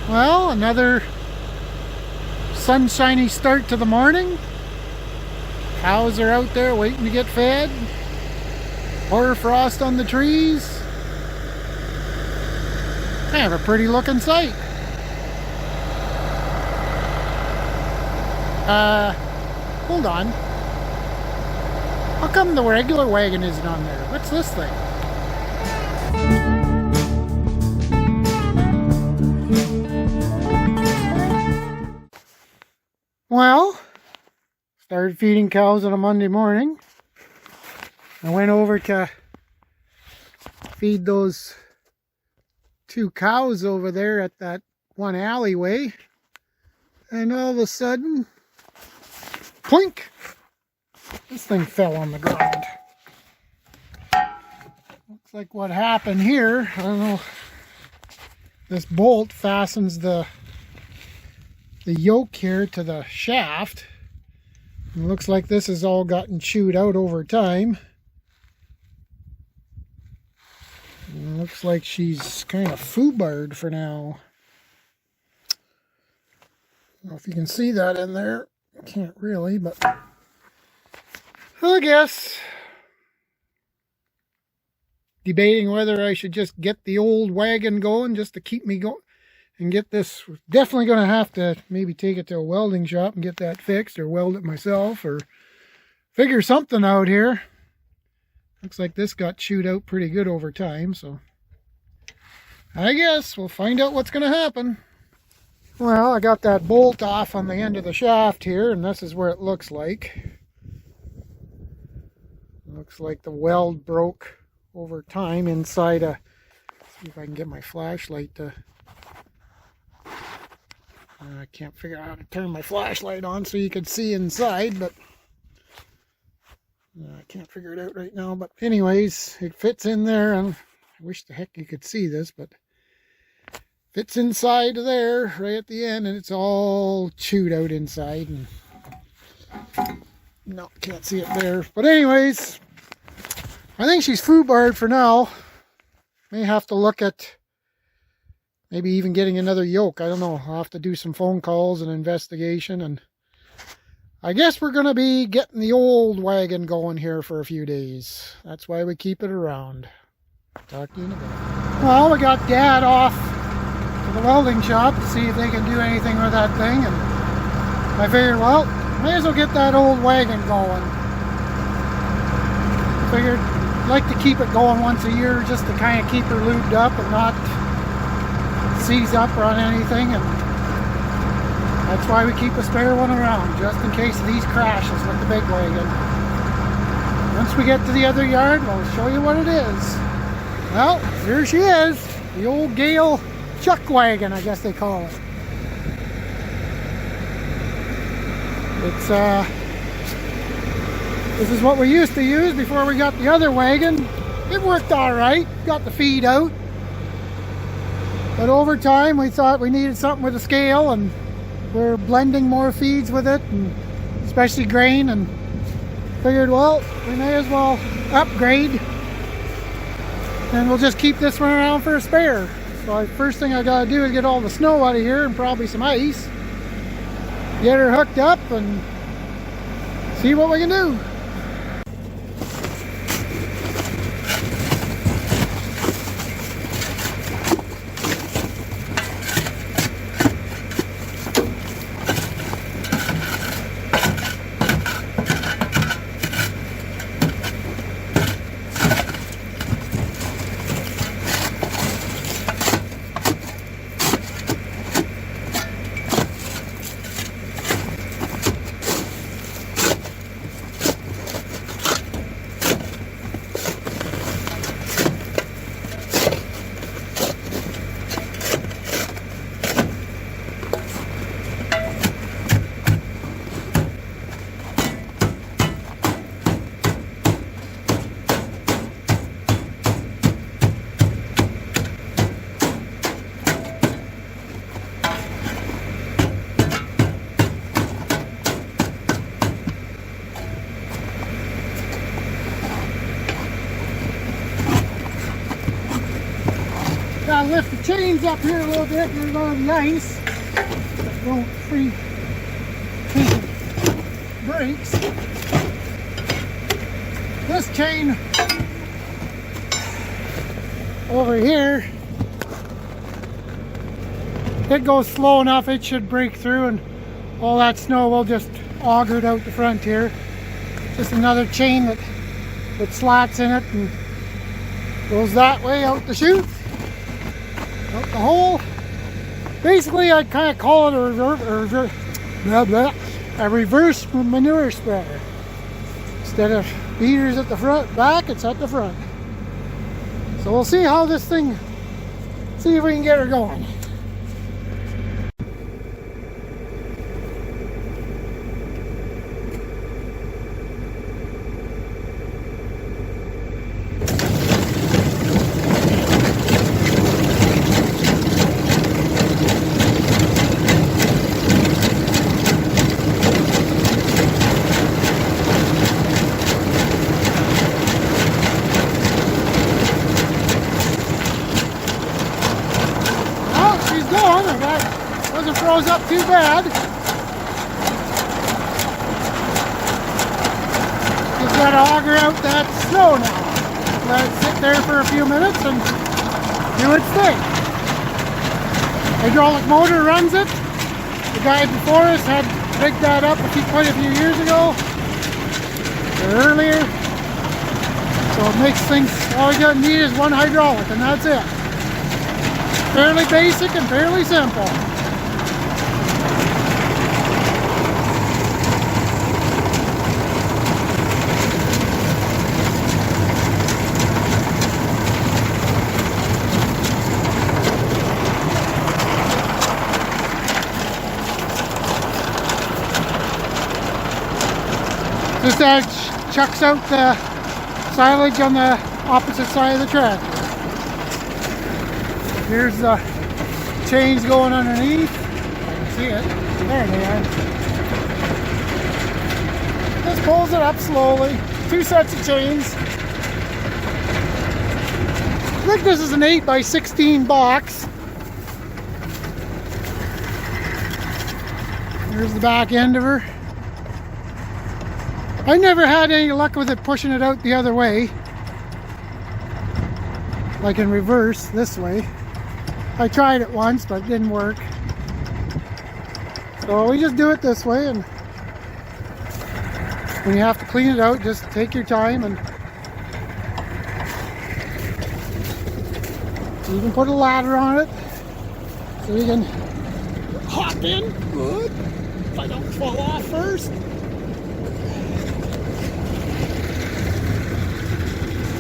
Well, another sunshiny start to the morning. Cows are out there waiting to get fed. Hoarfrost on the trees. Kind of a pretty looking sight. Hold on. How come the regular wagon isn't on there? What's this thing? Well, started feeding cows on a Monday morning. I went over to feed those 2 cows over there at that one alleyway. And all of a sudden, plink! This thing fell on the ground. Looks like what happened here, I don't know, this bolt fastens the yoke here to the shaft. It looks like this has all gotten chewed out over time. It looks like she's kind of foobarred for now. I don't know if you can see that in there. Can't really, but I guess debating whether I should just get the old wagon going just to keep me going and get this. Definitely going to have to maybe take it to a welding shop and get that fixed, or weld it myself, or figure something out here. Looks like this got chewed out pretty good over time, so I guess we'll find out what's going to happen. Well, I got that bolt off on the end of the shaft here, and this is where it looks like. Looks like the weld broke over time inside a... See if I can get my flashlight to... I can't figure out how to turn my flashlight on so you can see inside, but... I can't figure it out right now, but anyways, it fits in there, and I wish the heck you could see this, but fits inside there right at the end, and it's all chewed out inside, and no, can't see it there. But anyways, I think she's foobarred for now. May have to look at maybe even getting another yoke. I don't know. I'll have to do some phone calls and investigation, and I guess we're going to be getting the old wagon going here for a few days. That's why we keep it around. Talk to you in a bit. Well, we got Dad off to the welding shop to see if they can do anything with that thing, and I figured, well, may as well get that old wagon going. Figured I'd like to keep it going once a year just to kind of keep her lubed up and not seize up on anything, and that's why we keep a spare one around, just in case of these crashes with the big wagon. Once we get to the other yard, we'll show you what it is. Well, here she is, the old Gale chuck wagon, I guess they call it. It's this is what we used to use before we got the other wagon. It worked all right, got the feed out, but over time we thought we needed something with a scale, and we're blending more feeds with it, and especially grain, and figured, well, we may as well upgrade, and we'll just keep this one around for a spare. So first thing I gotta do is get all the snow out of here, and probably some ice, get her hooked up, and see what we can do. chains up here a little bit. There's all the ice. Don't free brakes. This chain over here, it goes slow enough, it should break through, and all that snow will just auger it out the front here. Just another chain that slats in it and goes that way out the chute, out the hole. Basically, I'd kind of call it a reverse manure spreader. Instead of beaters at the back, it's at the front. So we'll see how this thing, see if we can get her going. Doesn't froze up too bad. Just got to auger out that snow now. Let it sit there for a few minutes and do its thing. Hydraulic motor runs it. The guy before us had rigged that up quite a few years ago or earlier. So it makes things, all you got to need is one hydraulic and that's it. Fairly basic and fairly simple. Just chucks out the silage on the opposite side of the track. Here's the chains going underneath. I can see it. There they are. Just pulls it up slowly. 2 sets of chains. I think this is an 8x16 box. Here's the back end of her. I never had any luck with it pushing it out the other way, like in reverse this way. I tried it once, but it didn't work. So we just do it this way, and when you have to clean it out, just take your time, and you can put a ladder on it so you can hop in good if I don't fall off first.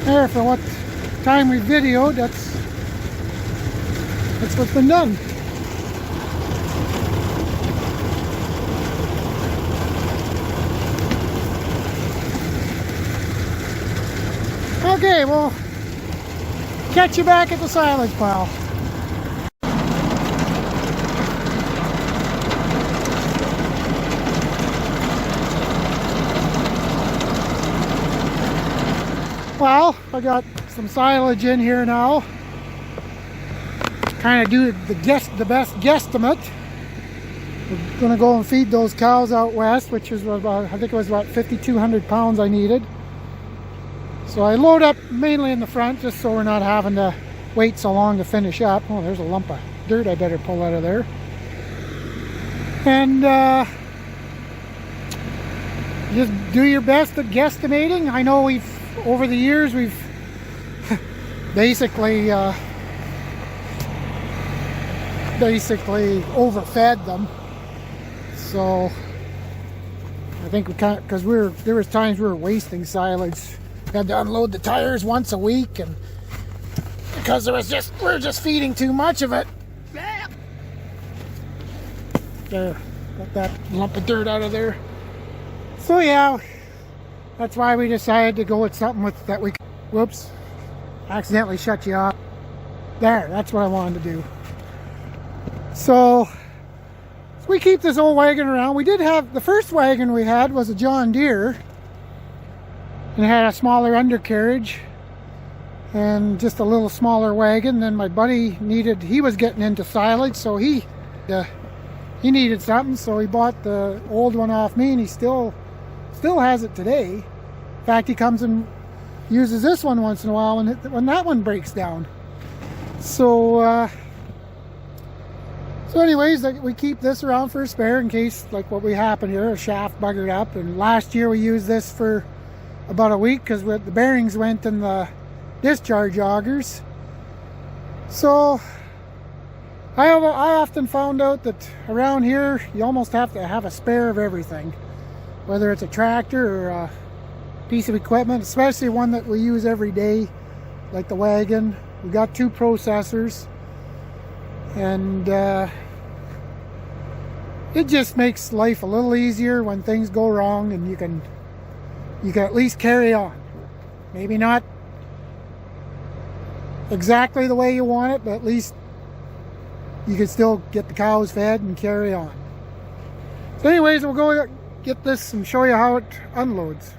There, for what time we videoed, that's what's been done. Okay, well, catch you back at the silage pile. Well, I got some silage in here now. Kind of do the best guesstimate. We're gonna go and feed those cows out west, which is about, I think it was about 5,200 pounds I needed. So I load up mainly in the front, just so we're not having to wait so long to finish up. Oh, there's a lump of dirt I better pull out of there. And just do your best at guesstimating. I know over the years we've basically overfed them, so I think we can't, because there was times we were wasting silage. We had to unload the tires once a week, and because we were just feeding too much of it. There, got that lump of dirt out of there. So yeah, that's why we decided to go with something that we, whoops, accidentally shut you off. There, that's what I wanted to do. So we keep this old wagon around. We did have, the first wagon we had was a John Deere, and it had a smaller undercarriage. and just a little smaller wagon. Then my buddy he was getting into silage, so he needed something, so he bought the old one off me, and he still has it today. In fact, he comes and uses this one once in a while when that one breaks down. So anyways, we keep this around for a spare in case, like what we happened here, a shaft buggered up. And last year we used this for about a week because the bearings went in the discharge augers. So I often found out that around here you almost have to have a spare of everything, whether it's a tractor or a piece of equipment, especially one that we use every day, like the wagon. We got 2 processors, and it just makes life a little easier when things go wrong, and you can at least carry on. Maybe not exactly the way you want it, but at least you can still get the cows fed and carry on. So anyways, we'll go get this and show you how it unloads.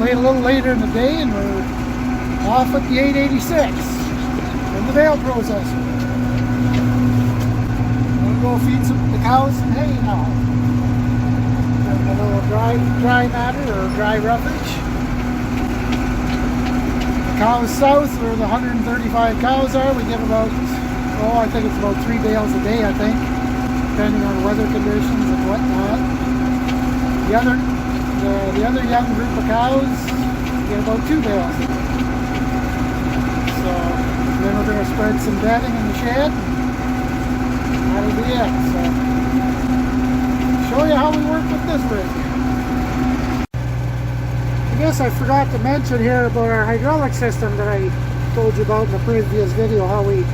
A little later in the day, and we're off at the 886 in the bale processor. We'll go feed the cows some hay now. Having a little dry matter or dry roughage. The cows south, where the 135 cows are, we get about, I think it's about 3 bales a day, I think, depending on weather conditions and whatnot. The other young group of cows get about 2 bales a day. So then we're going to spread some bedding in the shed. That'll be it. So show you how we work with this rig. I guess I forgot to mention here about our hydraulic system that I told you about in the previous video, how we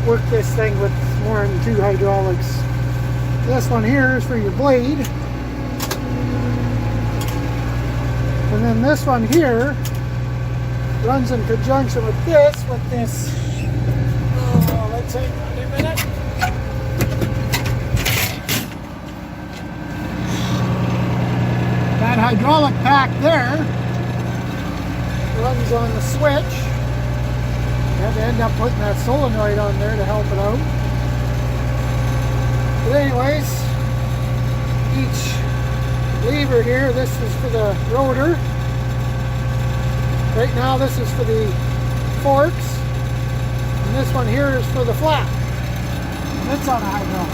work this thing with more than 2 hydraulics. This one here is for your blade. And then this one here runs in conjunction with this, oh, let's hang on a minute. That hydraulic pack there runs on the switch. Had to end up putting that solenoid on there to help it out. But anyways, each lever here, this is for the rotor. Right now this is for the forks. And this one here is for the flap. That's on a hydraulic.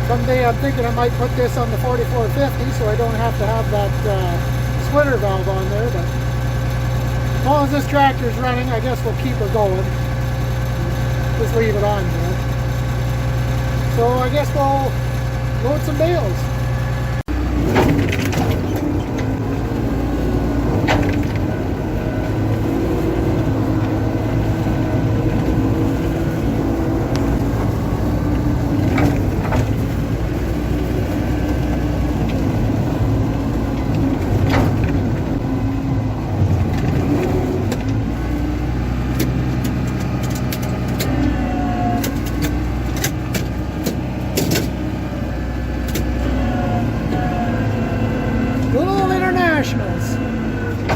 Someday I'm thinking I might put this on the 4450 so I don't have to have that splitter valve on there, but as long as this tractor is running, I guess we'll keep her going. Just leave it on there. So I guess we'll load some bales.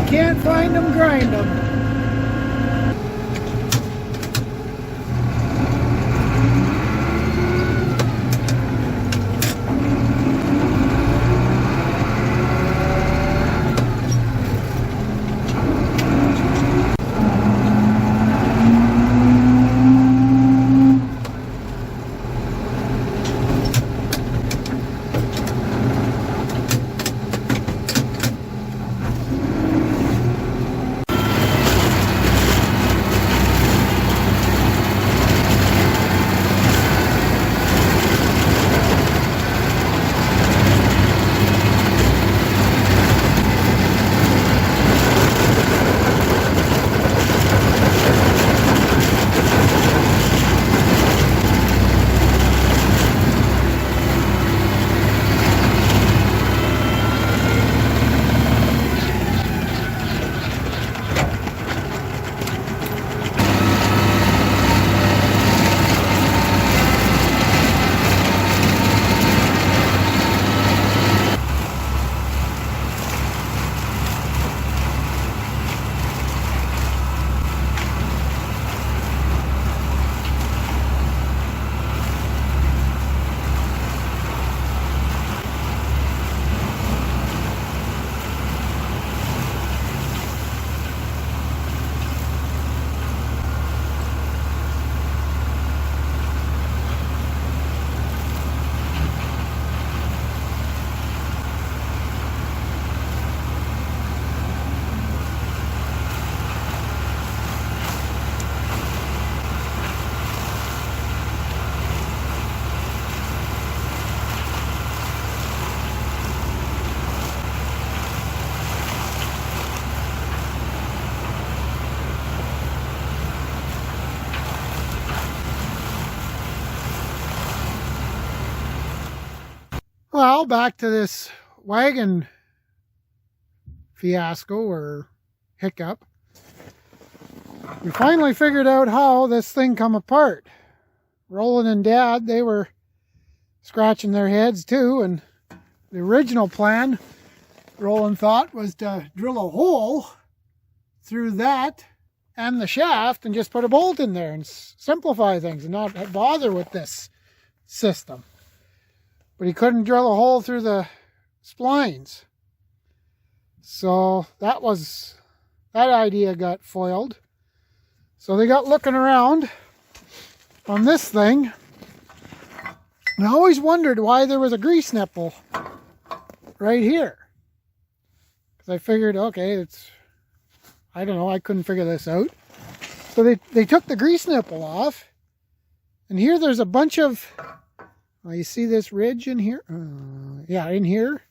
Can't find them, grind them. Well, back to this wagon fiasco or hiccup. We finally figured out how this thing come apart. Roland and Dad, they were scratching their heads too, and the original plan, Roland thought, was to drill a hole through that and the shaft and just put a bolt in there and simplify things and not bother with this system. But he couldn't drill a hole through the splines. So that idea got foiled. So they got looking around on this thing. And I always wondered why there was a grease nipple right here. Because I figured, okay, I don't know, I couldn't figure this out. So they took the grease nipple off. And here there's a bunch of, you see this ridge in here? Yeah, in here.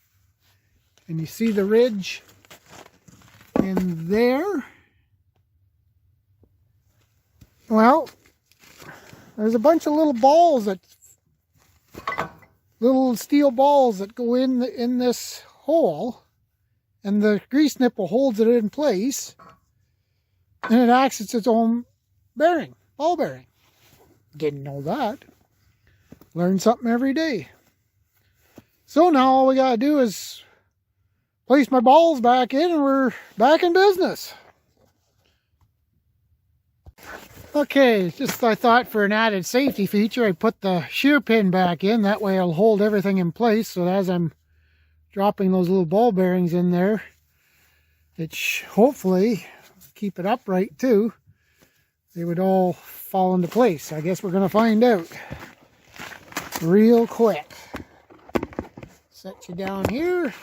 And you see the ridge in there. Well, there's a bunch of little balls that little steel balls that go in this hole, and the grease nipple holds it in place, and it acts as its own bearing, ball bearing. Didn't know that. Learn something every day. So now all we gotta do is place my balls back in and we're back in business. Okay, just I thought for an added safety feature, I put the shear pin back in. That way I'll hold everything in place, so as I'm dropping those little ball bearings in there, it hopefully keep it upright too. They would all fall into place. I guess we're going to find out real quick. Set you down here.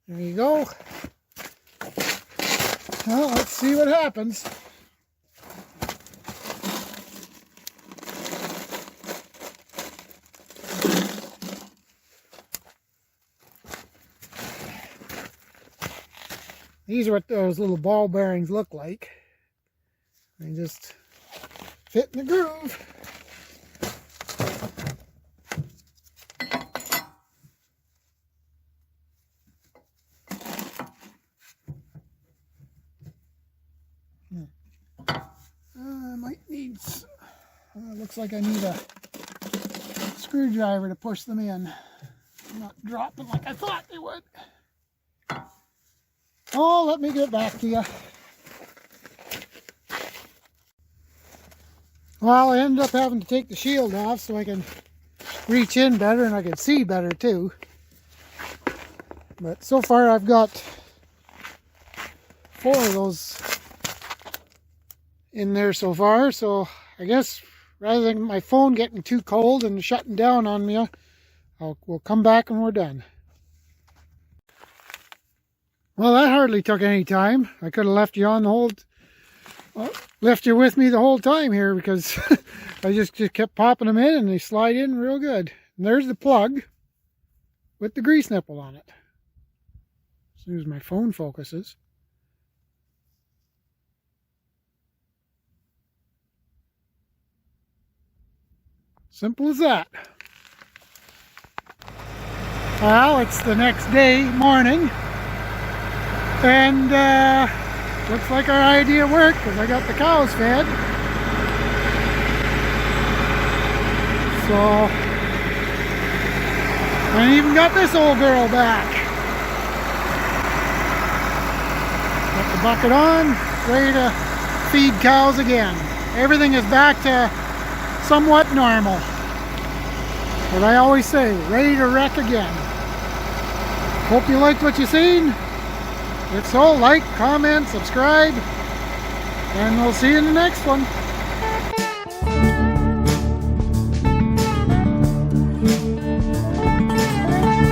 There you go. Well, let's see what happens. These are what those little ball bearings look like. They just fit in the groove. I might need, looks like I need a screwdriver to push them in. I'm not dropping like I thought they would. Oh, let me get back to you. Well, I ended up having to take the shield off so I can reach in better and I can see better too. But so far I've got 4 of those in there so far, so I guess rather than my phone getting too cold and shutting down on me, we'll come back when we're done. Well, that hardly took any time. I could have left you on the whole, left you with me the whole time here, because I just kept popping them in and they slide in real good. And there's the plug with the grease nipple on it. As soon as my phone focuses. Simple as that. Well, it's the next day, morning. And looks like our idea worked because I got the cows fed. So, I even got this old girl back. Got the bucket on, ready to feed cows again. Everything is back to somewhat normal. But I always say, ready to wreck again. Hope you liked what you seen. If so, like, comment, subscribe, and we'll see you in the next one.